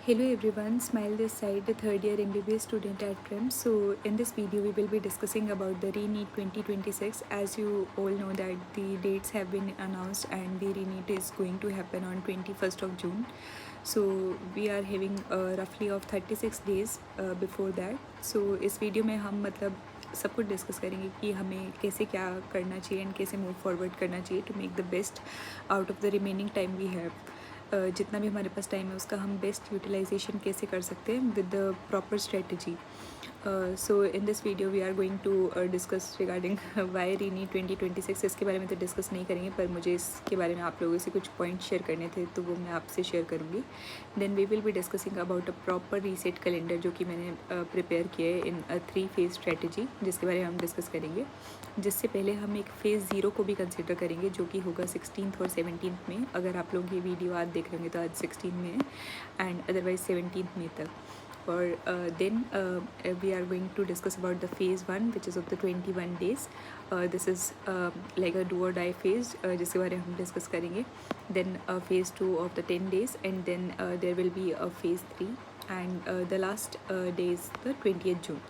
Hello everyone, Smile this side, the third year MBBS student at PREM. So in this video we will be discussing about the ReNEET 2026. As you all know that the dates have been announced and the ReNEET is going to happen on 21st of June. So we are having roughly of 36 days before that. So इस video में हम मतलब सब कुछ discuss करेंगे कि हमें कैसे क्या करना चाहिए एंड कैसे मूव फॉरवर्ड करना चाहिए to make the best out of the remaining time we have. जितना भी हमारे पास टाइम है उसका हम बेस्ट यूटिलाइजेशन कैसे कर सकते हैं with the proper strategy. So in this video we are going to discuss regarding why ReNEET 2026। इसके बारे में तो डिस्कस नहीं करेंगे, पर मुझे इसके बारे में आप लोगों से कुछ पॉइंट शेयर करने थे तो वो मैं आपसे शेयर करूँगी। Then we will be discussing about a proper reset calendar जो कि मैंने प्रिपेयर किया है इन 3 फेज स्ट्रेटजी, जिसके बारे में हम डिस्कस करेंगे। जिससे पहले हम एक फ़ेज़ 0 को भी कंसिडर करेंगे जो कि होगा 16th और 17th में। अगर आप लोग ये वीडियो आज देख रहे होंगे तो आज 16 में है एंड अदरवाइज 17th में तक। और then we are going to discuss about the phase 1 which is of the 21 days। This is like a do or die phase, जिसके बारे में हम डिस्कस करेंगे। Then phase 2 of the 10 days and then there will be a phase 3 and the last day is the 20th June।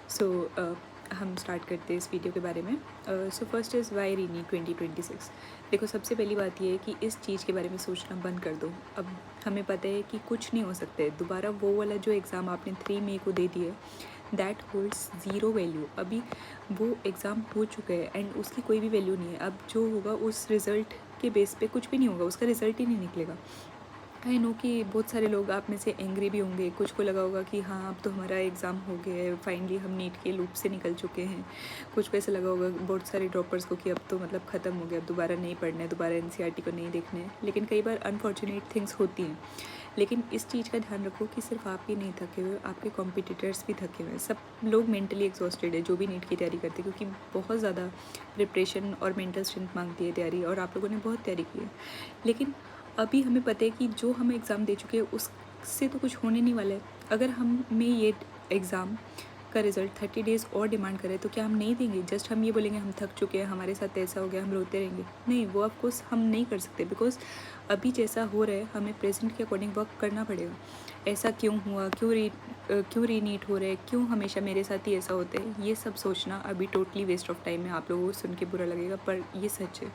So हम start करते हैं इस video के बारे में। So first is why ReNEET 2026। देखो, सबसे पहली बात ये है कि इस चीज़ के बारे में सोचना बंद कर दो। अब हमें पता है कि कुछ नहीं हो सकता है दोबारा। वो वाला जो एग्ज़ाम आपने 3 मई को दे दिया है दैट होल्ड्स ज़ीरो वैल्यू। अभी वो एग्ज़ाम हो चुका है एंड उसकी कोई भी वैल्यू नहीं है। अब जो होगा उस रिज़ल्ट के बेस पे कुछ भी नहीं होगा, उसका रिज़ल्ट ही नहीं निकलेगा। आई नो कि बहुत सारे लोग आप में से एंग्री भी होंगे, कुछ को लगा होगा कि हाँ अब तो हमारा एग्ज़ाम हो गया है, फाइनली हम नीट के लूप से निकल चुके हैं। कुछ को ऐसा लगा होगा बहुत सारे ड्रॉपर्स को कि अब तो मतलब ख़त्म हो गया, अब दोबारा नहीं पढ़ना है, दोबारा NCERT को नहीं देखना है। लेकिन कई बार अनफॉर्चुनेट थिंग्स होती हैं। लेकिन इस चीज़ का ध्यान रखो कि सिर्फ आप ही नहीं थके हुए, आपके कॉम्पिटिटर्स भी थके हुए हैं। सब लोग मेंटली एग्जॉस्टेड है जो भी नीट की तैयारी करते हैं, क्योंकि बहुत ज़्यादा प्रिपरेशन और मेंटल स्ट्रेंथ मांगती है तैयारी, और आप लोगों ने बहुत तैयारी की है। लेकिन अभी हमें पता है कि जो हम एग्ज़ाम दे चुके हैं उससे तो कुछ होने नहीं वाला है। अगर हमें ये एग्ज़ाम का रिज़ल्ट 30 डेज़ और डिमांड करे तो क्या हम नहीं देंगे? जस्ट हम ये बोलेंगे हम थक चुके हैं, हमारे साथ ऐसा हो गया, हम रोते रहेंगे? नहीं, वो ऑफकोर्स हम नहीं कर सकते, बिकॉज अभी जैसा हो रहा है हमें प्रेजेंट के अकॉर्डिंग वर्क करना पड़ेगा। ऐसा क्यों हुआ, क्यों ReNEET हो रहा है, क्यों हमेशा मेरे साथ ही ऐसा होता है, ये सब सोचना अभी टोटली वेस्ट ऑफ टाइम है। आप लोगों को सुन के बुरा लगेगा पर ये सच है।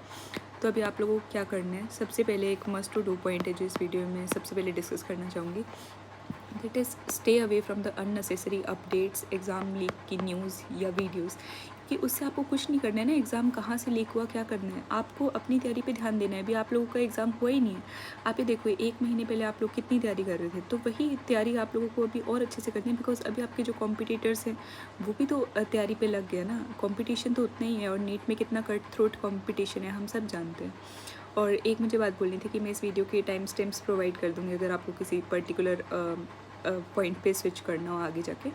तो अभी आप लोगों को क्या करना है, सबसे पहले एक मस्ट टू डू पॉइंट है जो इस वीडियो में सबसे पहले डिस्कस करना चाहूँगी। That is stay away from the unnecessary updates, exam leak की न्यूज़ या वीडियोज़, कि उससे आपको कुछ नहीं करना है ना। एग्ज़ाम कहाँ से लीक हुआ, क्या करना है, आपको अपनी तैयारी पे ध्यान देना है। अभी आप लोगों का एग्ज़ाम हुआ ही नहीं है। आप ये देखो 1 महीने पहले आप लोग कितनी तैयारी कर रहे थे, तो वही तैयारी आप लोगों को अभी और अच्छे से करनी है, बिकॉज अभी आपके जो कॉम्पिटिटर्स हैं वो भी तो तैयारी पे लग गया ना। कॉम्पिटिशन तो उतना ही है, और नीट में कितना कट थ्रोट कॉम्पिटिशन है हम सब जानते हैं। और एक मुझे बात बोलनी थी कि मैं इस वीडियो के टाइम स्टैम्प्स प्रोवाइड कर दूँगी अगर आपको किसी पर्टिकुलर पॉइंट पे स्विच करना हो आगे जाके।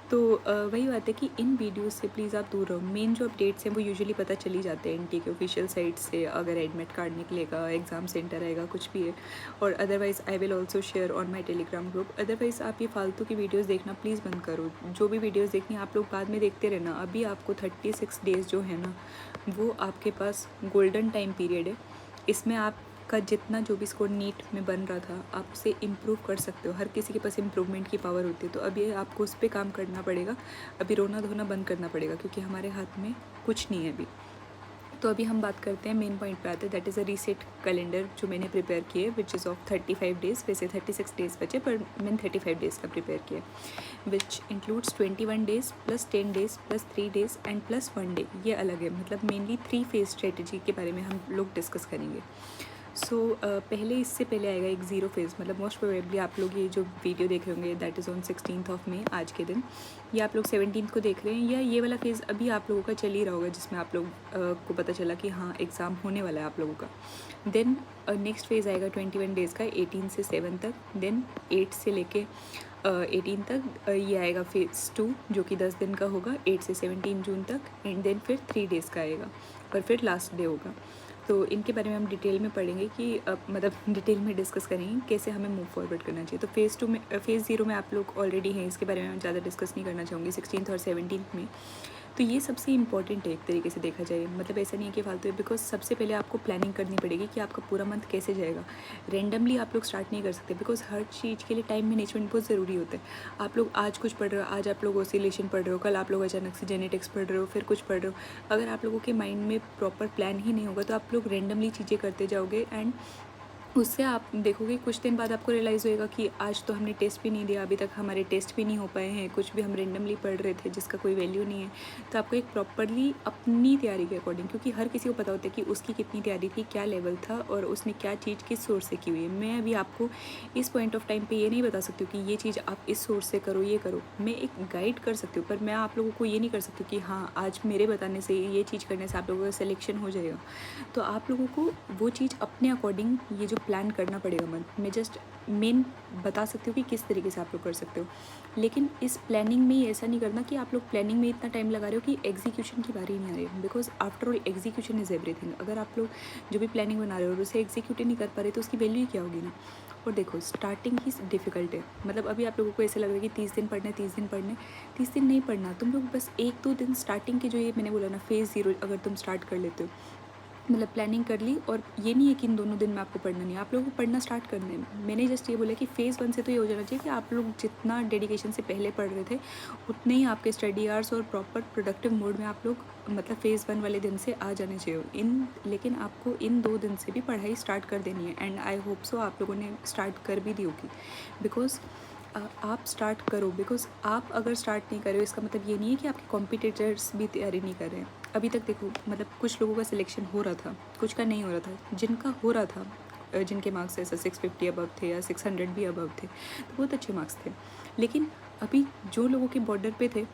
तो वही बात है कि इन वीडियोस से प्लीज़ आप दूर रहो। मेन जो अपडेट्स हैं वो यूजुअली पता चल ही जाते हैं NT के ऑफिशियल साइट से, अगर एडमिट कार्ड निकलेगा, एग्ज़ाम सेंटर आएगा, कुछ भी है। और otherwise I will also share on my Telegram group. Otherwise आप ये फालतू की वीडियोज़ देखना प्लीज़ बंद करो। जो भी वीडियोज़ देखनी आप लोग बाद में देखते रहना। अभी आपको 36 डेज़ जो है ना, वो आपके पास गोल्डन टाइम पीरियड है। इसमें आपका जितना जो भी स्कोर नीट में बन रहा था आप उसे इम्प्रूव कर सकते हो। हर किसी के पास इम्प्रूवमेंट की पावर होती है, तो अभी आपको उस पर काम करना पड़ेगा। अभी रोना धोना बंद करना पड़ेगा, क्योंकि हमारे हाथ में कुछ नहीं है अभी। तो अभी हम बात करते हैं, मेन पॉइंट पे आते हैं, that is a reset calendar जो मैंने प्रिपेयर किए, विच इज़ ऑफ 35 डेज़। वैसे 36 डेज़ बचे, पर मैंने 35 डेज़ का प्रिपेयर किया, which includes 21 days plus 10 days plus 3 days and plus 1 day. ये अलग है, मतलब मेनली 3 फेज स्ट्रेटजी के बारे में हम लोग डिस्कस करेंगे। सो पहले इससे पहले आएगा एक 0 फेज़, मतलब मोस्ट प्रोबेबली आप लोग ये जो वीडियो देख रहे होंगे that is on 16th of May, आज के दिन, या आप लोग 17th को देख रहे हैं, या ये वाला फेज़ अभी आप लोगों का चल ही रहा होगा जिसमें आप लोग को पता चला कि हाँ एग्ज़ाम होने वाला है आप लोगों का। देन नेक्स्ट फेज़ आएगा 21 डेज़ का, 18 से 7 तक। देन 8 से लेके 18 तक ये आएगा फेज़ 2 जो कि 10 दिन का होगा, 8 से 17 जून तक। एंड देन फिर 3 डेज़ का आएगा और फिर लास्ट डे होगा। तो इनके बारे में हम डिटेल में पढ़ेंगे कि मतलब डिटेल में डिस्कस करेंगे कैसे हमें मूव फॉरवर्ड करना चाहिए। तो फेज़ 0 में आप लोग ऑलरेडी हैं, इसके बारे में मैं ज़्यादा डिस्कस नहीं करना चाहूँगी। 16th और 17th में तो ये सबसे इंपॉर्टेंट है एक तरीके से देखा जाए, मतलब ऐसा नहीं है कि फालतू है, बिकॉज सबसे पहले आपको प्लानिंग करनी पड़ेगी कि आपका पूरा मंथ कैसे जाएगा। रेंडमली आप लोग स्टार्ट नहीं कर सकते, बिकॉज हर चीज़ के लिए टाइम मैनेजमेंट बहुत ज़रूरी होता है। आप लोग आज कुछ पढ़ रहे हो, आज आप लोग ऑसिलेशन पढ़ रहे हो, कल आप लोग अचानक से जेनेटिक्स पढ़ रहे हो, फिर कुछ पढ़ रहे हो। अगर आप लोगों के माइंड में प्रॉपर प्लान ही नहीं होगा तो आप लोग रेंडमली चीज़ें करते जाओगे, एंड उससे आप देखोगे कुछ दिन बाद आपको रियलाइज़ होएगा कि आज तो हमने टेस्ट भी नहीं दिया, अभी तक हमारे टेस्ट भी नहीं हो पाए हैं, कुछ भी हम रेंडमली पढ़ रहे थे जिसका कोई वैल्यू नहीं है। तो आपको एक प्रॉपरली अपनी तैयारी के अकॉर्डिंग, क्योंकि हर किसी को पता होता है कि उसकी कितनी तैयारी थी, क्या लेवल था और उसने क्या चीज़ किस सोर्स से की हुई है। मैं अभी आपको इस पॉइंट ऑफ टाइम पे ये नहीं बता सकती हूँ कि ये चीज़ आप इस सोर्स से करो, ये करो। मैं एक गाइड कर सकती हूँ, पर मैं आप लोगों को ये नहीं कर सकती कि हाँ आज मेरे बताने से ये चीज़ करने से आप लोगों का सिलेक्शन हो जाएगा। तो आप लोगों को वो चीज़ अपने अकॉर्डिंग ये जो प्लान करना पड़ेगा। मैं जस्ट मेन बता सकती हूँ कि किस तरीके से आप लोग कर सकते हो, लेकिन इस प्लानिंग में ऐसा नहीं करना कि आप लोग प्लानिंग में इतना टाइम लगा रहे हो कि एग्जीक्यूशन की बारी नहीं आ रही है, because after all execution is everything. अगर आप लोग जो भी प्लानिंग बना रहे हो और उसे एग्जीक्यूट ही नहीं कर पा रहे तो उसकी वैल्यू क्या होगी ना। और देखो स्टार्टिंग ही डिफ़िकल्ट है, मतलब अभी आप लोगों को ऐसा लग रहा है कि 30 दिन पढ़ना है, 30 दिन पढ़ने, 30 दिन नहीं पढ़ना। तुम लोग बस 1-2 दिन स्टार्टिंग के जो ये मैंने बोला ना फेज़ 0 अगर तुम स्टार्ट कर लेते हो, मतलब प्लानिंग कर ली, और ये नहीं है कि इन दोनों दिन में आपको पढ़ना नहीं है, आप लोगों को पढ़ना स्टार्ट करना है। मैंने जस्ट ये बोला कि फ़ेज़ 1 से तो ये हो जाना चाहिए कि आप लोग जितना डेडिकेशन से पहले पढ़ रहे थे उतने ही आपके स्टडी आवर्स और प्रॉपर प्रोडक्टिव मोड में आप लोग मतलब फ़ेज़ 1 वाले दिन से आ जाने चाहिए। लेकिन आपको इन 2 दिन से भी पढ़ाई स्टार्ट कर देनी है, एंड आई होप सो आप लोगों ने स्टार्ट कर भी दी होगी। बिकॉज आप स्टार्ट करो, बिकॉज आप अगर स्टार्ट नहीं कर रहे हो इसका मतलब ये नहीं है कि आपके कॉम्पिटिटर्स भी तैयारी नहीं कर रहे हैं। अभी तक देखो मतलब कुछ लोगों का सिलेक्शन हो रहा था, कुछ का नहीं हो रहा था। जिनका हो रहा था, जिनके मार्क्स ऐसा 650 अबव थे या 600 भी अबव थे, तो बहुत अच्छे मार्क्स थे। लेकिन अभी जो लोगों के बॉर्डर पे थे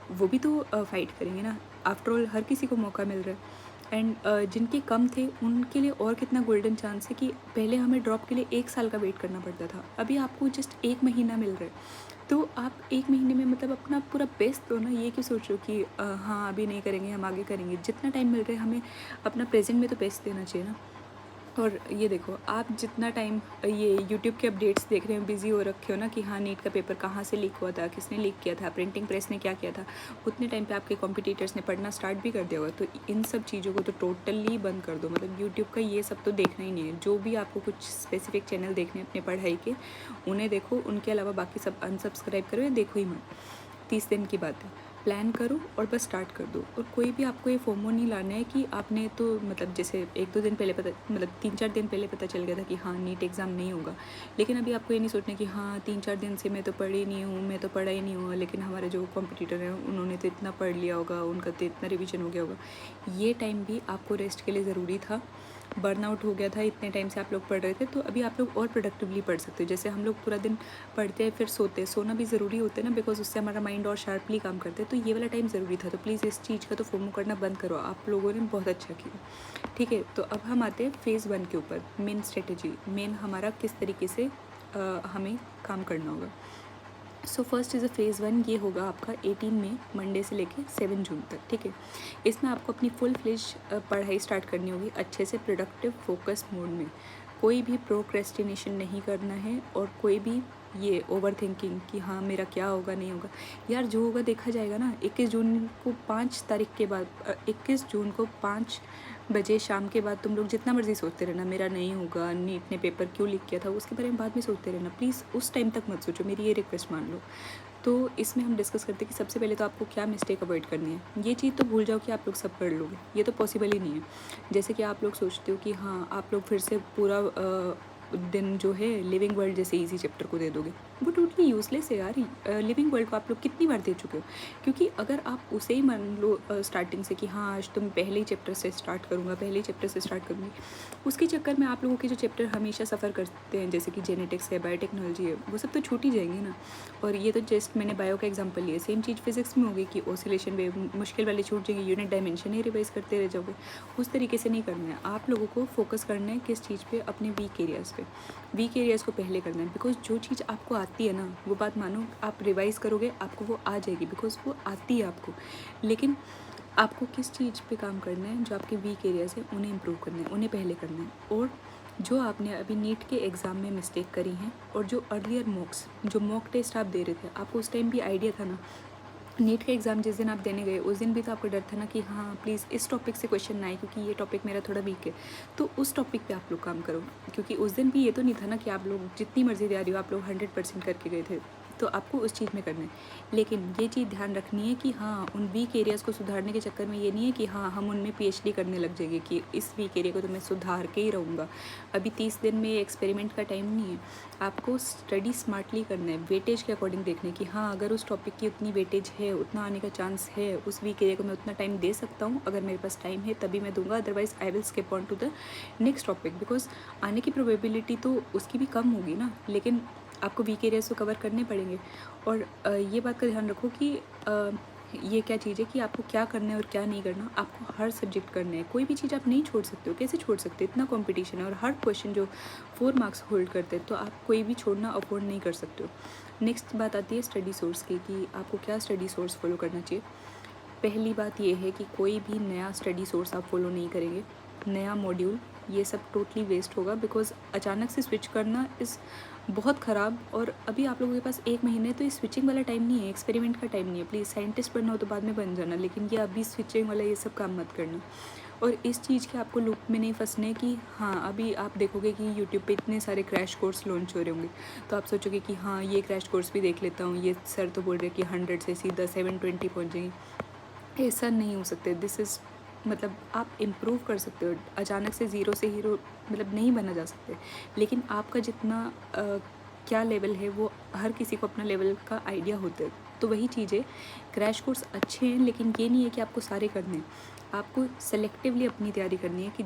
वो भी तो फाइट करेंगे ना। आफ्टर ऑल हर किसी को मौका मिल रहा है, एंड जिनके कम थे उनके लिए और कितना गोल्डन चांस है कि पहले हमें ड्रॉप के लिए 1 साल का वेट करना पड़ता था, अभी आपको जस्ट 1 महीना मिल रहा है। तो आप 1 महीने में मतलब अपना पूरा बेस्ट दो ना। ये क्यों सोच रहे हो कि हाँ अभी नहीं करेंगे, हम आगे करेंगे। जितना टाइम मिल रहा है हमें अपना प्रेजेंट में तो बेस्ट देना चाहिए ना। और ये देखो आप जितना टाइम ये यूट्यूब के अपडेट्स देख रहे हो, बिज़ी हो रखे हो ना कि हाँ नीट का पेपर कहाँ से लीक हुआ था, किसने लीक किया था, प्रिंटिंग प्रेस ने क्या किया था, उतने टाइम पे आपके कॉम्पिटिटर्स ने पढ़ना स्टार्ट भी कर दिया होगा। तो इन सब चीज़ों को तो टोटली बंद कर दो, मतलब यूट्यूब का ये सब तो देखना ही नहीं है। जो भी आपको कुछ स्पेसिफिक चैनल देखने अपने पढ़ाई के, उन्हें देखो, उनके अलावा बाकी सब अनसब्सक्राइब करो या देखो ही मत। 30 दिन की बात है, प्लान करो और बस स्टार्ट कर दो। और कोई भी आपको ये फोमो नहीं लाना है कि आपने तो मतलब जैसे 1-2 दिन पहले पता, मतलब 3-4 दिन पहले पता चल गया था कि हाँ नीट एग्ज़ाम नहीं होगा, लेकिन अभी आपको ये नहीं सोचना कि हाँ 3-4 दिन से मैं तो पढ़ी नहीं हूँ, मैं तो पढ़ा ही नहीं हुआ, लेकिन हमारे जो कॉम्पिटिटर हैं उन्होंने तो इतना पढ़ लिया होगा, उनका तो इतना रिविजन हो गया होगा। ये टाइम भी आपको रेस्ट के लिए ज़रूरी था। बर्नआउट हो गया था, इतने टाइम से आप लोग पढ़ रहे थे, तो अभी आप लोग और प्रोडक्टिवली पढ़ सकते हो। जैसे हम लोग पूरा दिन पढ़ते हैं फिर सोते हैं, सोना भी ज़रूरी होता है ना, बिकॉज उससे हमारा माइंड और शार्पली काम करते हैं। तो ये वाला टाइम ज़रूरी था, तो प्लीज़ इस चीज़ का तो फोमो करना बंद करो। आप लोगों ने बहुत अच्छा किया, ठीक है। तो अब हम आते हैं फ़ेज़ 1 के ऊपर, मेन स्ट्रेटेजी, मेन हमारा किस तरीके से हमें काम करना होगा। सो फर्स्ट इज़ अ फ़ेज़ 1, ये होगा आपका 18 में मंडे से लेके 7 जून तक, ठीक है। इसमें आपको अपनी फुल फ्लेज पढ़ाई स्टार्ट करनी होगी अच्छे से, प्रोडक्टिव फोकस मोड में। कोई भी प्रोक्रेस्टिनेशन नहीं करना है, और कोई भी ये ओवर थिंकिंग कि हाँ मेरा क्या होगा नहीं होगा, यार जो होगा देखा जाएगा ना। 21 जून को 5 तारीख के बाद 21 जून को 5 बजे शाम के बाद तुम लोग जितना मर्जी सोचते रहना मेरा नहीं होगा, नीट ने पेपर क्यों लीक किया था, उसके बारे में बाद में सोचते रहना। प्लीज़ उस टाइम तक मत सोचो, मेरी ये रिक्वेस्ट मान लो। तो इसमें हम डिस्कस करते हैं कि सबसे पहले तो आपको क्या मिस्टेक अवॉइड करनी है। ये चीज़ तो भूल जाओ कि आप लोग सब पढ़ लोगे, ये तो पॉसिबल ही नहीं है। जैसे कि आप लोग सोचते हो कि हाँ आप लोग फिर से पूरा दिन जो है लिविंग वर्ल्ड जैसे इजी चैप्टर को दे दोगे, वो टोटली यूजलेस है यार। लिविंग वर्ल्ड को आप लोग कितनी बार दे चुके हो, क्योंकि अगर आप उसे ही मान लो स्टार्टिंग से कि हाँ आज तुम पहले ही चैप्टर से स्टार्ट करूँगा, पहले ही चैप्टर से स्टार्ट करूँगी, उसके चक्कर में आप लोगों के जो चैप्टर हमेशा सफ़र करते हैं जैसे कि जेनेटिक्स है, बायोटेक्नोलॉजी है, वो सब तो छूट ही जाएंगे ना। और ये तो जस्ट मैंने बायो का एग्जांपल लिया, सेम चीज़ फिजिक्स में होगी कि ऑसिलेशन वेव मुश्किल वाले छूट जाएंगे, यूनिट डायमेंशन ही रिवाइज करते रह जाओगे। उस तरीके से नहीं करना है, आप लोगों को फोकस करना है किस चीज़ पे, अपने वीक एरियाज़ पे। वीक एरियाज़ को पहले करना है, बिकॉज जो चीज़ आपको आती है ना, वो बात मानो आप रिवाइज़ करोगे आपको वो आ जाएगी, बिकॉज वो आती है आपको। लेकिन आपको किस चीज़ पे काम करना है, जो आपके वीक एरियाज़ हैं उन्हें इम्प्रूव करना है, उन्हें पहले करना है। और जो आपने अभी नीट के एग्ज़ाम में मिस्टेक करी हैं, और जो अर्लियर मॉक टेस्ट आप दे रहे थे, आपको उस टाइम भी आइडिया था ना नीट का एग्ज़ाम जिस दिन आप देने गए उस दिन भी तो आपको डर था ना कि हाँ प्लीज़ इस टॉपिक से क्वेश्चन ना आए, क्योंकि ये टॉपिक मेरा थोड़ा वीक है। तो उस टॉपिक पे आप लोग काम करो, क्योंकि उस दिन भी ये तो नहीं था ना कि आप लोग जितनी मर्ज़ी तैयारी हो आप लोग 100% करके गए थे, तो आपको उस चीज़ में करना है। लेकिन ये चीज़ ध्यान रखनी है कि हाँ उन वीक एरियाज़ को सुधारने के चक्कर में ये नहीं है कि हाँ हम उनमें पीएचडी करने लग जाएंगे कि इस वीक एरिया को तो मैं सुधार के ही रहूँगा। अभी 30 दिन में एक्सपेरिमेंट का टाइम नहीं है। आपको स्टडी स्मार्टली करना है, वेटेज के अकॉर्डिंग देखना है कि हाँ अगर उस टॉपिक की उतनी वेटेज है, उतना आने का चांस है, उस वीक एरिया को मैं उतना टाइम दे सकता हूँ, अगर मेरे पास टाइम है तभी मैं दूंगा, otherwise I will skip on to the next topic, because आने की प्रोबेबिलिटी तो उसकी भी कम होगी ना, लेकिन आपको वीक एरियाज तो कवर करने पड़ेंगे। और ये बात का ध्यान रखो कि ये क्या चीज़ है कि आपको क्या करना है और क्या नहीं करना। आपको हर सब्जेक्ट करना है, कोई भी चीज़ आप नहीं छोड़ सकते हो। कैसे छोड़ सकते हो, इतना कंपटीशन है और हर क्वेश्चन जो 4 मार्क्स होल्ड करते हैं, तो आप कोई भी छोड़ना अफोर्ड नहीं कर सकते हो। नेक्स्ट बात आती है स्टडी सोर्स की कि आपको क्या स्टडी सोर्स फॉलो करना चाहिए। पहली बात ये है कि कोई भी नया स्टडी सोर्स आप फॉलो नहीं करेंगे, नया मॉड्यूल, ये सब टोटली वेस्ट होगा, बिकॉज अचानक से स्विच करना इज़ बहुत ख़राब। और अभी आप लोगों के पास 1 महीने, तो ये स्विचिंग वाला टाइम नहीं है, एक्सपेरिमेंट का टाइम नहीं है। प्लीज़ साइंटिस्ट बनना हो तो बाद में बन जाना, लेकिन ये अभी स्विचिंग वाला ये सब काम मत करना। और इस चीज़ के आपको लूप में नहीं फंसने कि हाँ अभी आप देखोगे कि यूट्यूब पे इतने सारे क्रैश कोर्स लॉन्च हो रहे होंगे, तो आप सोचोगे कि हाँ ये क्रैश कोर्स भी देख लेता हूँ, ये सर तो बोल रहे कि 100 से सीधा 720 पहुँच जाएंगे। ऐसा नहीं हो सकते। दिस इज़ मतलब आप इम्प्रूव कर सकते हो, अचानक से ज़ीरो से हीरो मतलब नहीं बना जा सकते, लेकिन आपका जितना क्या लेवल है वो हर किसी को अपना लेवल का आइडिया होता है। तो वही चीज़ है, क्रैश कोर्स अच्छे हैं, लेकिन ये नहीं है कि आपको सारे करने हैं। आपको सेलेक्टिवली अपनी तैयारी करनी है कि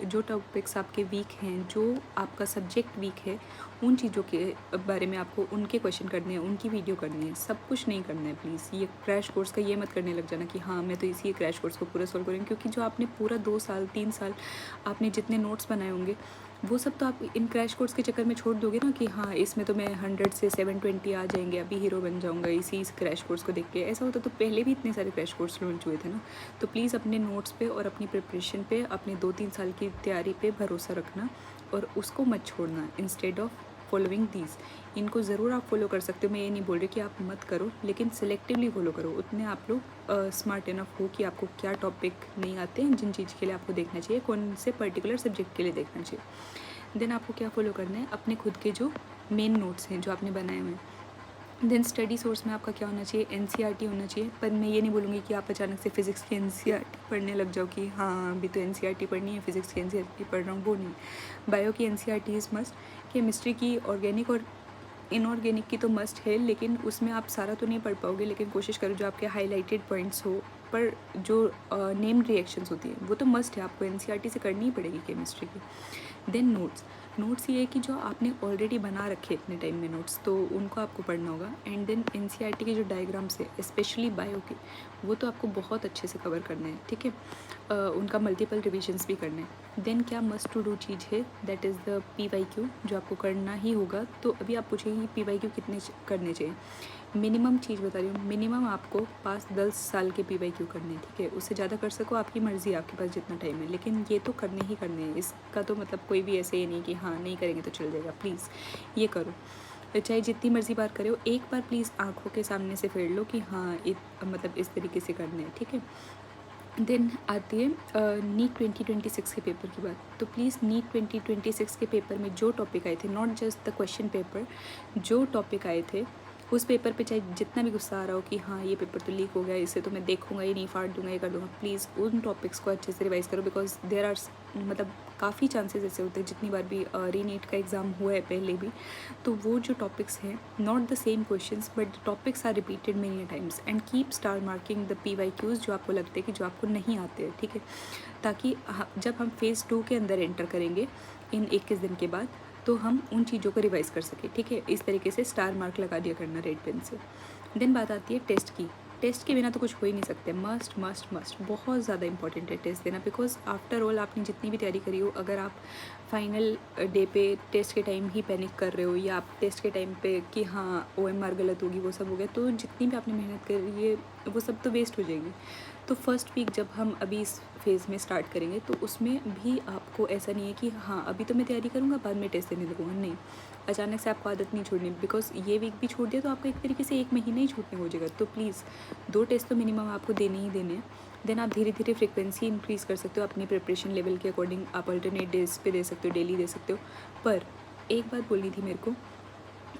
जो टॉपिक्स आपके वीक हैं, जो आपका सब्जेक्ट वीक है, उन चीज़ों के बारे में आपको उनके क्वेश्चन करने हैं, उनकी वीडियो करनी है, सब कुछ नहीं करना है। प्लीज़ ये क्रैश कोर्स का ये मत करने लग जाना कि हाँ मैं तो इसी क्रैश कोर्स को पूरा सॉल्व करूँगी, क्योंकि जो आपने पूरा 2 साल 3 साल आपने जितने नोट्स बनाए होंगे वो सब तो आप इन क्रैश कोर्स के चक्कर में छोड़ दोगे ना कि हाँ इसमें तो मैं 100 से 720 आ जाएंगे, अभी हीरो बन जाऊँगा इस क्रैश कोर्स को देख के। ऐसा होता तो पहले भी इतने सारे क्रैश कोर्स लॉन्च हुए थे ना। तो प्लीज़ अपने नोट्स पे और अपनी प्रिपरेशन पे, अपने 2-3 साल की तैयारी पे भरोसा रखना और उसको मत छोड़ना, इंस्टेड ऑफ फॉलोइंग दीज। इनको ज़रूर आप फॉलो कर सकते हो, मैं ये नहीं बोल रही कि आप मत करो, लेकिन सिलेक्टिवली फॉलो करो। उतने आप लोग स्मार्ट इनफ हो कि आपको क्या टॉपिक नहीं आते हैं, जिन चीज़ के लिए आपको देखना चाहिए, कौन से पर्टिकुलर सब्जेक्ट के लिए देखना चाहिए। देन आपको क्या फॉलो करना है, अपने खुद के जो मेन नोट्स हैं जो आपने बनाए हुए हैं। देन स्टडी सोर्स में आपका क्या होना चाहिए, एनसीईआरटी होना चाहिए। पर मैं ये नहीं बोलूँगी कि आप अचानक से फिज़िक्स की एनसीईआरटी पढ़ने लग जाओ कि हाँ अभी तो एनसीईआरटी पढ़नी है, फिज़िक्स की एनसीईआरटी पढ़ रहा हूँ, वो नहीं। बायो की एनसीईआरटी इज़ मस्ट, केमिस्ट्री की, ऑर्गेनिक और इनऑर्गेनिक की तो मस्ट है, लेकिन उसमें आप सारा तो नहीं पढ़ पाओगे, लेकिन कोशिश करो जो आपके हाईलाइटेड पॉइंट्स हो। पर जो नेम्ड रिएक्शंस होती हैं वो तो मस्ट है, आपको एनसीईआरटी से करनी ही पड़ेगी केमिस्ट्री की। देन नोट्स ये है कि जो आपने ऑलरेडी बना रखे इतने टाइम में नोट्स, तो उनको आपको पढ़ना होगा। एंड देन एनसीईआरटी के जो डायग्राम्स है, स्पेशली बायो के, वो तो आपको बहुत अच्छे से कवर करना है, ठीक है। उनका मल्टीपल रिविजन्स भी करना है। देन क्या मस्ट टू डू चीज़ है, दैट इज़ द PYQ, जो आपको करना ही होगा। तो अभी आप पूछेंगे कि PYQ कितने करने चाहिए। मिनिमम चीज़ बता रही हूँ, मिनिमम आपको 5-10 साल के PYQ करने हैं, ठीक है। उससे ज़्यादा कर सको आपकी मर्ज़ी है, आपके पास जितना टाइम है, लेकिन ये तो करने ही करने हैं। इसका तो मतलब कोई भी ऐसे ही नहीं कि हाँ नहीं करेंगे तो चल जाएगा। प्लीज़ ये करो, चाहे जितनी मर्ज़ी बार करे हो, एक बार प्लीज़ आँखों के सामने से फेर लो कि हाँ मतलब इस तरीके से करना है, ठीक है। देन आती है नीट 2026 के पेपर की बात। तो प्लीज़ नीट 2026 के पेपर में जो टॉपिक आए थे, not just the question paper, जो टॉपिक आए थे उस पेपर पे चाहे जितना भी गुस्सा आ रहा हो कि हाँ ये पेपर तो लीक हो गया, इसे तो मैं देखूंगा ही नहीं, फाड़ दूंगा, ये कर दूंगा, प्लीज़ उन टॉपिक्स को अच्छे से रिवाइज़ करो। बिकॉज देयर आर मतलब काफ़ी चांसेस ऐसे होते हैं, जितनी बार भी रीनीट का एग्ज़ाम हुआ है पहले भी, तो वो जो टॉपिक्स हैं, not the same questions but the topics are repeated many times. And keep star marking the PYQs जो आपको लगते हैं कि जो आपको नहीं आते हैं, ठीक है। ताकि जब हम फेज़ 2 के अंदर एंटर करेंगे इन 21 दिन के बाद, तो हम उन चीज़ों को रिवाइज़ कर सकें, ठीक है। इस तरीके से स्टार मार्क लगा दिया करना रेड पेन से। देन बात आती है टेस्ट की। टेस्ट के बिना तो कुछ हो ही नहीं सकते, मस्ट मस्ट मस्ट बहुत ज़्यादा इंपॉर्टेंट है टेस्ट देना। बिकॉज आफ्टर ऑल आपने जितनी भी तैयारी करी हो, अगर आप फाइनल डे पे टेस्ट के टाइम ही पैनिक कर रहे हो, या आप टेस्ट के टाइम पे कि हाँ OMR गलत होगी, वो सब हो गया, तो जितनी भी आपने मेहनत करी है वो सब तो वेस्ट हो जाएगी। तो फर्स्ट वीक जब हम अभी इस फेज़ में स्टार्ट करेंगे, तो उसमें भी आप आपको ऐसा नहीं है कि हाँ अभी तो मैं तैयारी करूँगा बाद में टेस्ट देने लगूँगा, नहीं। अचानक से आपको आदत नहीं छोड़नी, बिकॉज ये वीक भी छूट दिया तो आपका एक तरीके से 1 महीना ही छूटने हो जाएगा। तो प्लीज़ 2 टेस्ट तो मिनिमम आपको देने ही देने हैं। देन आप धीरे धीरे फ्रिक्वेंसी इंक्रीज़ कर सकते हो अपनी प्रिपरेशन लेवल के अकॉर्डिंग। आप अल्टरनेट डेज पे दे सकते हो, डेली दे सकते हो। पर एक बात बोलनी थी मेरे को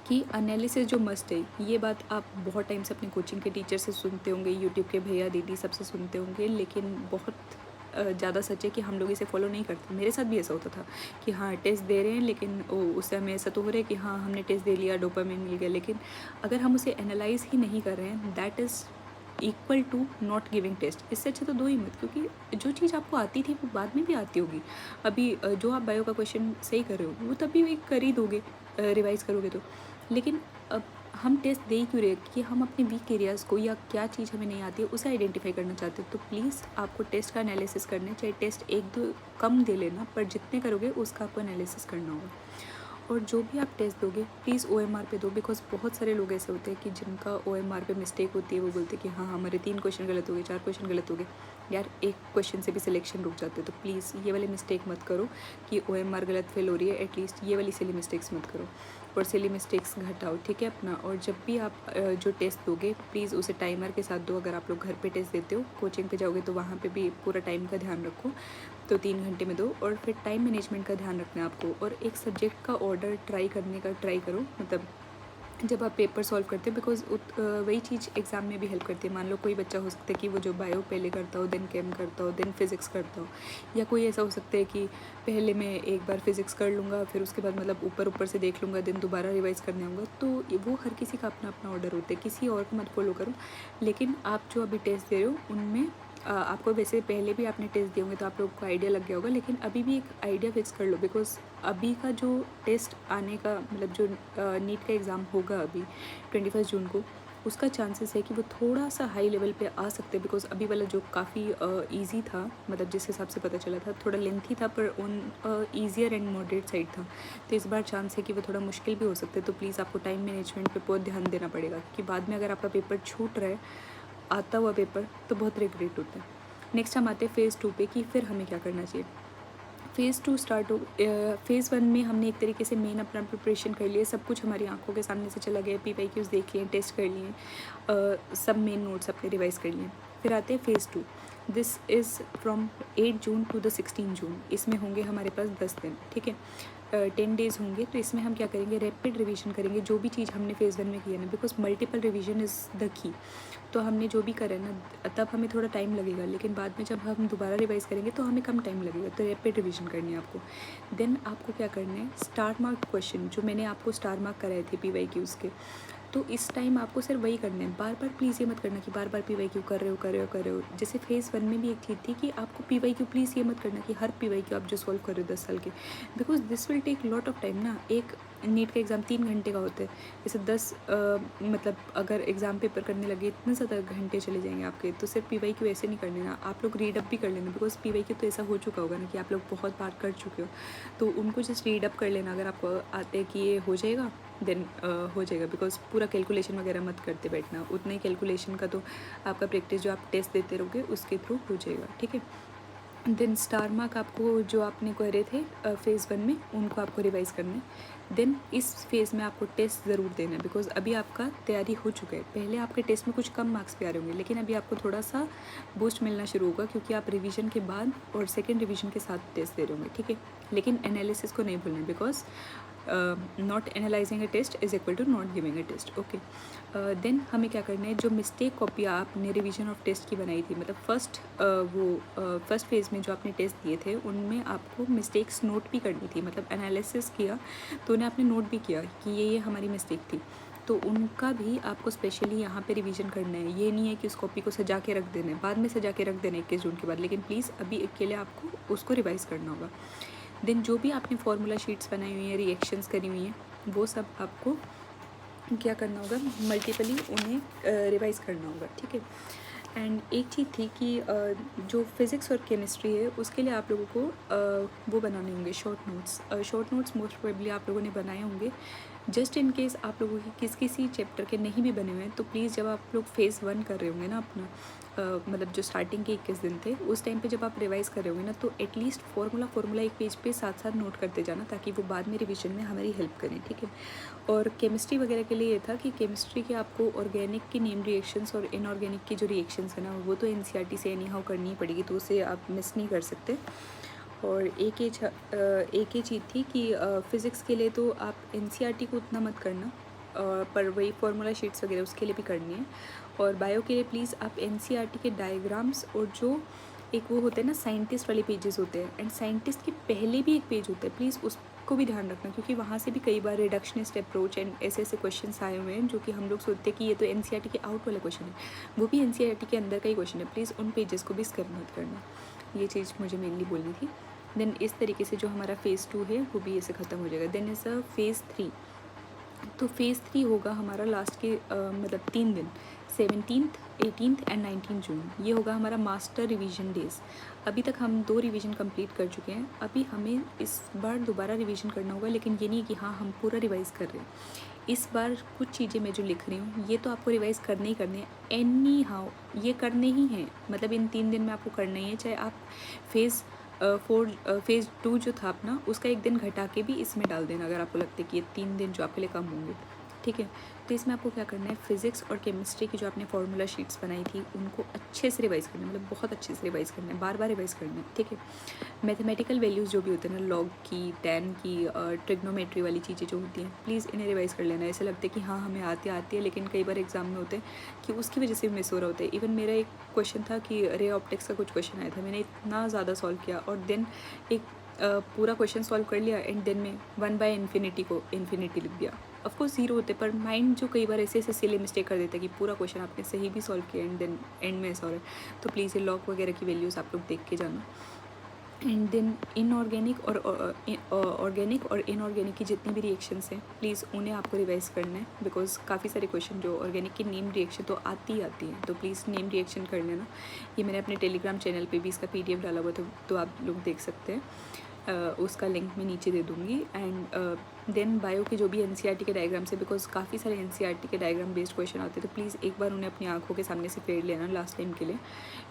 कि एनालिसिस जो मस्ट है, ये बात आप बहुत टाइम से अपने कोचिंग के टीचर से सुनते होंगे, यूट्यूब के भैया दीदी सबसे सुनते होंगे, लेकिन बहुत ज़्यादा सच है कि हम लोग इसे फॉलो नहीं करते। मेरे साथ भी ऐसा होता था कि हाँ टेस्ट दे रहे हैं, लेकिन उससे हमें ऐसा तो हो रहा है कि हाँ हमने टेस्ट दे लिया, डोपामिन मिल गया, लेकिन अगर हम उसे एनालाइज ही नहीं कर रहे हैं, that is equal to not giving test. इससे अच्छा तो दो ही मत, क्योंकि जो चीज़ आपको आती थी वो बाद में भी आती होगी। अभी जो आप बायो का क्वेश्चन सही कर रहे हो वो तभी भी कर ही दोगे, रिवाइज़ करोगे तो। लेकिन अब हम टेस्ट दे ही क्यों रहे कि हम अपने वीक एरियाज़ को या क्या चीज़ हमें नहीं आती है उसे आइडेंटिफाई करना चाहते हैं। तो प्लीज़ आपको टेस्ट का एनालिसिस करना है, चाहे टेस्ट 1-2 कम दे लेना, पर जितने करोगे उसका आपको एनालिसिस करना होगा। और जो भी आप टेस्ट दोगे प्लीज़ OMR पे दो, बिकॉज बहुत सारे लोग ऐसे होते हैं कि जिनका OMR पे मिस्टेक होती है। वो बोलते हैं कि हाँ हमारे 3 क्वेश्चन गलत हो गए, 4 क्वेश्चन गलत हो गए। यार एक क्वेश्चन से भी सिलेक्शन रुक जाते हैं। तो प्लीज़ ये वाली मिस्टेक मत करो कि OMR गलत फेल हो रही है, एटलीस्ट ये वाली सिली मिस्टेक्स मत करो और सिली मिस्टेक्स घटाओ, ठीक है अपना। और जब भी आप जो टेस्ट दोगे प्लीज़ उसे टाइमर के साथ दो। अगर आप लोग घर पे टेस्ट देते हो, कोचिंग पे जाओगे तो वहाँ पे भी पूरा टाइम का ध्यान रखो, तो 3 घंटे में दो। और फिर टाइम मैनेजमेंट का ध्यान रखना है आपको। और एक सब्जेक्ट का ऑर्डर ट्राई करने का ट्राई करो, मतलब जब आप पेपर सॉल्व करते हो, बिकॉज वही चीज़ एग्ज़ाम में भी हेल्प करती है। मान लो कोई बच्चा हो सकता है कि वो जो बायो पहले करता हो, देन केम करता हो, देन फिज़िक्स करता हो, या कोई ऐसा हो सकता है कि पहले मैं एक बार फिज़िक्स कर लूँगा, फिर उसके बाद मतलब ऊपर ऊपर से देख लूँगा, देन दोबारा रिवाइज़ करने होगा। तो वो हर किसी का अपना अपना ऑर्डर होता है, किसी और को मत फॉलो करो। लेकिन आप जो अभी टेस्ट दे रहे हो उनमें आपको वैसे पहले भी आपने टेस्ट दिए होंगे तो आप लोग को आइडिया लग गया होगा, लेकिन अभी भी एक आइडिया फिक्स कर लो। बिकॉज अभी का जो टेस्ट आने का मतलब जो नीट का एग्ज़ाम होगा अभी 21 जून को, उसका चांसेस है कि वो थोड़ा सा हाई लेवल पे आ सकते हैं। बिकॉज अभी वाला जो काफ़ी इजी था, मतलब जिस हिसाब से पता चला था, थोड़ा लेंथी था पर on easier and moderate side था। तो इस बार चांस है कि वो थोड़ा मुश्किल भी हो सकता है। तो प्लीज़ आपको टाइम मैनेजमेंट पे बहुत ध्यान देना पड़ेगा, क्योंकि बाद में अगर आपका पेपर छूट रहा है, आता हुआ पेपर, तो बहुत रिग्रेट होता है। नेक्स्ट हम आते हैं फ़ेज़ 2 पे कि फिर हमें क्या करना चाहिए। फ़ेज़ 2 स्टार्ट हो, फ़ेज़ 1 में हमने एक तरीके से मेन अपना प्रिपरेशन कर लिया, सब कुछ हमारी आंखों के सामने से चला गया, PYQs देख लिए, टेस्ट कर लिए, सब मेन नोट्स अपने रिवाइज़ कर लिए। फिर आते हैं phase 2। This is from 8 June to the 16 June. इसमें होंगे हमारे पास 10 दिन, ठीक है, 10 डेज़ होंगे। तो इसमें हम क्या करेंगे, रैपिड रिवीजन करेंगे जो भी चीज़ हमने फ़ेज़ 1 में किया ना, because multiple revision is the key. तो हमने जो भी करा है ना, तब हमें थोड़ा टाइम लगेगा, लेकिन बाद में जब हम दोबारा रिवाइज़ करेंगे तो हमें कम टाइम लगेगा। तो रैपिड रिवीजन करनी है आपको। देन आपको क्या करना है, स्टार मार्क क्वेश्चन जो मैंने आपको स्टार मार्क कराए थे PYQs के, तो इस टाइम आपको सिर्फ वही करना है। बार बार प्लीज़ ये मत करना कि बार बार PYQ कर रहे हो। जैसे फ़ेज़ 1 में भी एक चीज़ थी कि आपको PYQ प्लीज़ ये मत करना कि हर PYQ आप जो सॉल्व कर रहे हो 10 साल के, because this will take lot of time ना। एक नीट का एग्ज़ाम 3 घंटे का होता है, जैसे 10 मतलब अगर एग्ज़ाम पेपर करने लगे इतने ज़्यादा घंटे चले जाएंगे आपके। तो सिर्फ PYQ ऐसे नहीं करने ना, आप लोग रीड अप भी कर लेना, बिकॉज PYQ तो ऐसा हो चुका होगा ना कि आप लोग बहुत बार कर चुके हो, तो उनको जस्ट रीड अप कर लेना। अगर आपको आते हैं कि ये हो जाएगा, देन हो जाएगा। बिकॉज पूरा कैलकुलेशन वगैरह मत करते बैठना, उतना ही कैलकुलेशन का तो आपका प्रैक्टिस जो आप टेस्ट देते रहोगे उसके थ्रू हो जाएगा, ठीक है। देन स्टार मार्क आपको जो आपने करे थे फ़ेज़ 1 में, उनको आपको रिवाइज़ करना है। देन इस फेज़ में आपको टेस्ट ज़रूर देना है, बिकॉज अभी आपका तैयारी हो चुका है। पहले आपके टेस्ट में कुछ कम मार्क्स भी आ रहे होंगे, लेकिन अभी आपको थोड़ा सा बूस्ट मिलना शुरू होगा, क्योंकि आप रिवीजन के बाद और सेकेंड रिवीजन के साथ टेस्ट दे रहे होंगे, ठीक है। लेकिन एनालिसिस को नहीं भूलना, because not analysing a test is equal to not giving a test, okay. Then हमें क्या करना है, जो मिस्टेक कॉपी आपने रिवीजन ऑफ टेस्ट की बनाई थी, मतलब फर्स्ट फेज़ में जो आपने टेस्ट दिए थे उनमें आपको मिस्टेक्स नोट भी करनी थी। मतलब एनालिसिस किया तो उन्हें आपने नोट भी किया कि ये हमारी मिस्टेक थी, तो उनका भी आपको स्पेशली यहाँ पे रिवीजन करना है। ये नहीं है कि उस कॉपी को सजा के रख देना है, बाद में सजा के रख देना है 21 जून के बाद, लेकिन प्लीज़ अभी अकेले आपको उसको रिवाइज़ करना होगा। देन जो भी आपने फार्मूला शीट्स बनाई हुई हैं, रिएक्शंस करी हुई हैं, वो सब आपको क्या करना होगा, मल्टीपली उन्हें रिवाइज़ करना होगा, ठीक है। एंड एक चीज़ थी कि जो फिज़िक्स और केमिस्ट्री है उसके लिए आप लोगों को वो बनाने होंगे short notes. Short notes most probably आप लोगों ने बनाए होंगे, जस्ट इन केस आप लोगों के किसी चैप्टर के नहीं भी बने हुए हैं तो प्लीज़ जब आप लोग फेज़ 1 कर रहे होंगे ना अपना मतलब जो स्टार्टिंग के 21 दिन थे उस टाइम पे जब आप रिवाइज़ कर रहे होंगे ना तो एटलीस्ट फार्मूला एक पेज पे साथ साथ नोट करते जाना, ताकि वो बाद में रिवीजन में हमारी हेल्प करें, ठीक है। और केमिस्ट्री वगैरह के लिए ये था कि केमिस्ट्री के आपको ऑर्गेनिक की नेम रिएक्शंस और इनऑर्गेनिक की जो रिएक्शंस है ना वो तो एनसीईआरटी से एनी हाउ करनी ही पड़ेगी, तो उसे आप मिस नहीं कर सकते। और एक ही चीज़ थी कि फ़िज़िक्स के लिए तो आप एनसीईआरटी को उतना मत करना, पर वही फार्मूला शीट्स वगैरह उसके लिए भी करनी है। और बायो के लिए प्लीज़ आप एनसीईआरटी के डायग्राम्स और जो एक वो होते हैं ना साइंटिस्ट वाले पेजेस होते हैं, एंड साइंटिस्ट के पहले भी एक पेज होता है, प्लीज़ उसको भी ध्यान रखना, क्योंकि वहाँ से भी कई बार रिडक्शनिस्ट अप्रोच एंड ऐसे क्वेश्चंस आए हुए हैं जो कि हम लोग सोचते हैं कि ये तो एनसीईआरटी के आउट वाला क्वेश्चन है, वो भी एनसीईआरटी के अंदर का ही क्वेश्चन है। प्लीज़ उन पेजेस को भी स्किप मत करना, ये चीज़ मुझे मेनली बोलनी थी। देन इस तरीके से जो हमारा फ़ेज़ 2 है वो भी ऐसे ख़त्म हो जाएगा। Then is a phase 3। तो फ़ेज़ 3 होगा हमारा लास्ट के मतलब 3 दिन, 17th 18th एंड 19 जून, ये होगा हमारा मास्टर रिवीजन डेज़। अभी तक हम 2 रिवीजन कंप्लीट कर चुके हैं, अभी हमें इस बार दोबारा रिवीजन करना होगा, लेकिन ये नहीं है कि हाँ हम पूरा रिवाइज़ कर रहे हैं। इस बार कुछ चीज़ें मैं जो लिख रही हूँ ये तो आपको रिवाइज़ करने ही करने हैं, एनी हाउ ये करने ही हैं, मतलब इन 3 दिन में आपको करना ही है, चाहे आप फ़ेज़ 2 जो था अपना उसका एक दिन घटा के भी इसमें डाल देना, अगर आपको लगता है कि ये 3 दिन जो आपके लिए कम होंगे, ठीक है। तो इसमें आपको क्या करना है, फिज़िक्स और केमिस्ट्री की जो आपने फार्मूला शीट्स बनाई थी उनको अच्छे से रिवाइज़ करना है, मतलब बहुत अच्छे से रिवाइज़ करना है, बार बार रिवाइज़ करना है, ठीक है। मैथमेटिकल वैल्यूज़ जो भी होते हैं ना, लॉग की, टैन की, ट्रिग्नोमेट्री वाली चीज़ें जो होती हैं, प्लीज़ इन्हें रिवाइज़ कर लेना। ऐसा लगता है कि हाँ हमें आती है, लेकिन कई बार एग्जाम में होते हैं कि उसकी वजह से मिस हो रहा होता है। इवन मेरा एक क्वेश्चन था कि रे ऑप्टिक्स का कुछ क्वेश्चन आया था, मैंने इतना ज़्यादा सॉल्व किया और देन एक पूरा क्वेश्चन सॉल्व कर लिया एंड देन में 1/∞ को इन्फिनिटी लिख दिया। ऑफकोर्स ज़ीरो होते, पर माइंड जो कई बार ऐसे सिली मिस्टेक कर देता है कि पूरा क्वेश्चन आपने सही भी सॉल्व किया एंड देन एंड में ऐसा हो रहा है। तो प्लीज़ ये लॉग वगैरह की वैल्यूज़ आप लोग देख के जाना। एंड देन इनऑर्गेनिक और ऑर्गेनिक और इनऑर्गेनिक की जितनी भी रिएक्शंस हैं प्लीज़ उन्हें आपको रिवाइज़ करना है, बिकॉज काफ़ी सारे क्वेश्चन जो ऑर्गेनिक की नेम रिएक्शन तो आती है, तो प्लीज़ नेम रिएक्शन कर लेना। ये मैंने अपने टेलीग्राम चैनल पे भी इसका PDF डाला हुआ था, तो आप लोग देख सकते हैं। उसका लिंक मैं नीचे दे दूँगी। एंड देन बायो के जो भी एनसीईआरटी के डायग्राम से, बिकॉज काफ़ी सारे एनसीईआरटी के डायग्राम बेस्ड क्वेश्चन आते हैं, तो प्लीज़ एक बार उन्हें अपनी आंखों के सामने से फेर लेना लास्ट टाइम के लिए।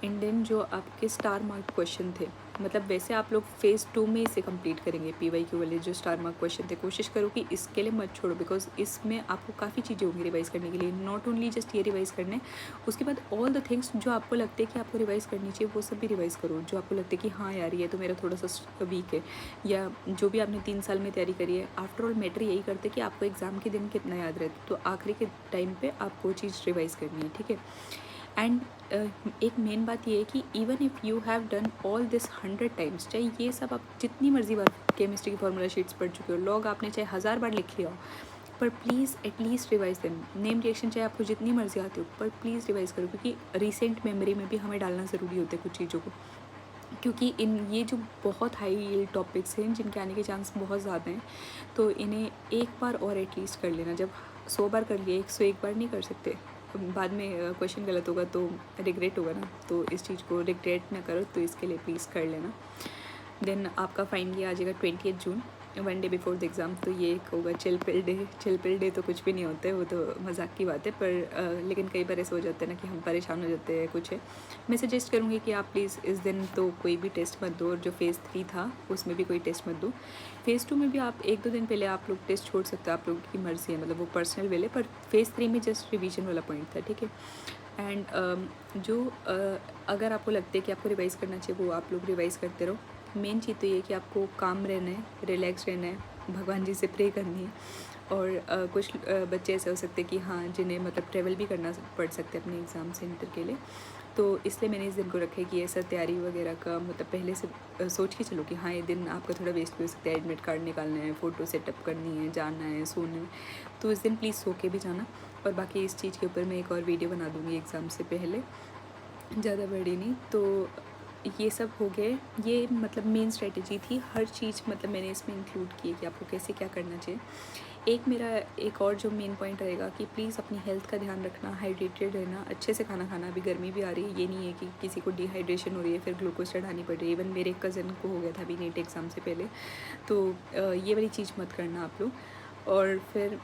एंड देन जो आपके स्टार मार्क क्वेश्चन थे, मतलब वैसे आप लोग फ़ेज़ 2 में इसे कंप्लीट करेंगे, PYQ वाले जो स्टार मार्क क्वेश्चन थे, कोशिश करो कि इसके लिए मत छोड़ो, बिकॉज इसमें आपको काफ़ी चीज़ें होंगी रिवाइज़ करने के लिए, नॉट ओनली जस्ट ये रिवाइज़ करने, उसके बाद ऑल द थिंग्स जो आपको लगते हैं कि आपको रिवाइज़ करनी चाहिए वो सब भी रिवाइज़ करो, जो आपको लगता है कि हाँ यार ये तो मेरा थोड़ा सा वीक है, या जो भी आपने 3 साल में तैयारी करी है। आफ्टर ऑल मैटर यही करते कि आपको एग्ज़ाम के दिन कितना याद रहता है, तो आखिरी के टाइम पे आपको वो चीज़ रिवाइज़ करनी है, ठीक है। एंड एक मेन बात ये है कि even if you have done all this 100 times, चाहे ये सब आप जितनी मर्जी बार केमिस्ट्री की फार्मूला शीट्स पढ़ चुके हो, लॉग आपने चाहे 1000 बार लिख लिया हो, पर please at least revise them. Name reaction चाहे आपको जितनी मर्जी आती हो, पर प्लीज़ रिवाइज़ करो, क्योंकि रिसेंट मेमोरी में भी हमें डालना ज़रूरी होता है कुछ चीज़ों को, क्योंकि इन ये जो बहुत हाई यील्ड टॉपिक्स हैं जिनके आने के चांस बहुत ज़्यादा हैं, तो इन्हें एक बार और एटलीस्ट कर लेना। जब 100 बार कर लिए 101 बार नहीं कर सकते, बाद में क्वेश्चन गलत होगा तो रिग्रेट होगा ना, तो इस चीज़ को रिग्रेट ना करो, तो इसके लिए प्लीज़ कर लेना। देन आपका फाइनली आ जाएगा 20 जून, 1 डे बिफोर द एग्ज़ाम, तो ये एक होगा चिल पिल डे तो कुछ भी नहीं होता है, वो तो मजाक की बात है, पर लेकिन कई बार ऐसा हो जाता है ना कि हम परेशान हो जाते हैं कुछ है। मैं सजेस्ट करूँगी कि आप प्लीज़ इस दिन तो कोई भी टेस्ट मत दो, और जो फ़ेज़ 3 था उसमें भी कोई टेस्ट मत दो। फ़ेज़ 2 में भी आप 1-2 दिन पहले आप लोग टेस्ट छोड़ सकते हो, आप लोगों की मर्ज़ी है, मतलब वो पर्सनल वे है, पर फ़ेज़ 3 में जस्ट रिवीजन वाला पॉइंट था, ठीक है। एंड अगर आपको लगता है कि आपको रिवाइज़ करना चाहिए, वो आप लोग रिवाइज़ करते रहो। मेन चीज़ तो ये है कि आपको काम रहना है, रिलैक्स रहना है, भगवान जी से प्रे करनी है। और कुछ बच्चे ऐसे हो सकते हैं कि हाँ जिन्हें मतलब ट्रैवल भी करना पड़ सकते हैं अपने एग्ज़ाम सेंटर के लिए, तो इसलिए मैंने इस दिन को रखा है कि ऐसा तैयारी वगैरह का मतलब पहले से सोच के चलो कि हाँ ये दिन आपका थोड़ा वेस्ट भी हो सकता है, एडमिट कार्ड निकालना है, फ़ोटो सेटअप करनी है, जाना है, सोना है, तो इस दिन प्लीज़ सो के भी जाना। और बाकी इस चीज़ के ऊपर मैं एक और वीडियो बना दूँगी एग्ज़ाम से पहले, ज़्यादा बड़ी नहीं। तो ये सब हो गए, ये मतलब मेन स्ट्रेटजी थी, हर चीज़ मतलब मैंने इसमें इंक्लूड की है कि आपको कैसे क्या करना चाहिए। एक और जो मेन पॉइंट रहेगा कि प्लीज़ अपनी हेल्थ का ध्यान रखना, हाइड्रेटेड रहना, अच्छे से खाना खाना। अभी गर्मी भी आ रही है, ये नहीं है कि किसी को डिहाइड्रेशन हो रही है फिर ग्लूकोज चढ़ानी पड़ रही है, इवन मेरे कज़न को हो गया था अभी नीट एग्ज़ाम से पहले, तो ये वाली चीज़ मत करना आप लोग। और फिर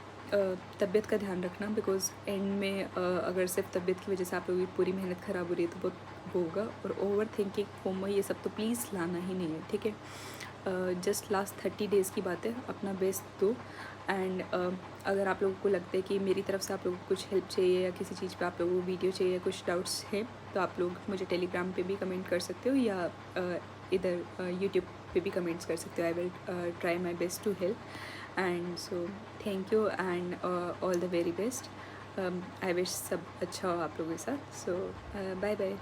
तबीयत का ध्यान रखना, बिकॉज़ एंड में अगर सिर्फ तबीयत की वजह से आप लोगों की पूरी मेहनत ख़राब हो रही है तो बहुत वो होगा। और ओवर थिंकिंग, फोमो, ये सब तो प्लीज़ लाना ही नहीं है, ठीक है। जस्ट लास्ट 30 डेज़ की बात है, अपना बेस्ट दो। एंड अगर आप लोगों को लगता है कि मेरी तरफ से आप लोगों को कुछ हेल्प चाहिए या किसी चीज़ पे आप लोगों को वीडियो चाहिए या कुछ डाउट्स हैं, तो आप लोग मुझे टेलीग्राम पे भी कमेंट कर सकते हो या इधर यूट्यूब पे भी कमेंट्स कर सकते हो। I will try my best to help. And so thank you and all the very best. I wish सब अच्छा हो आप लोगों के साथ। So bye bye.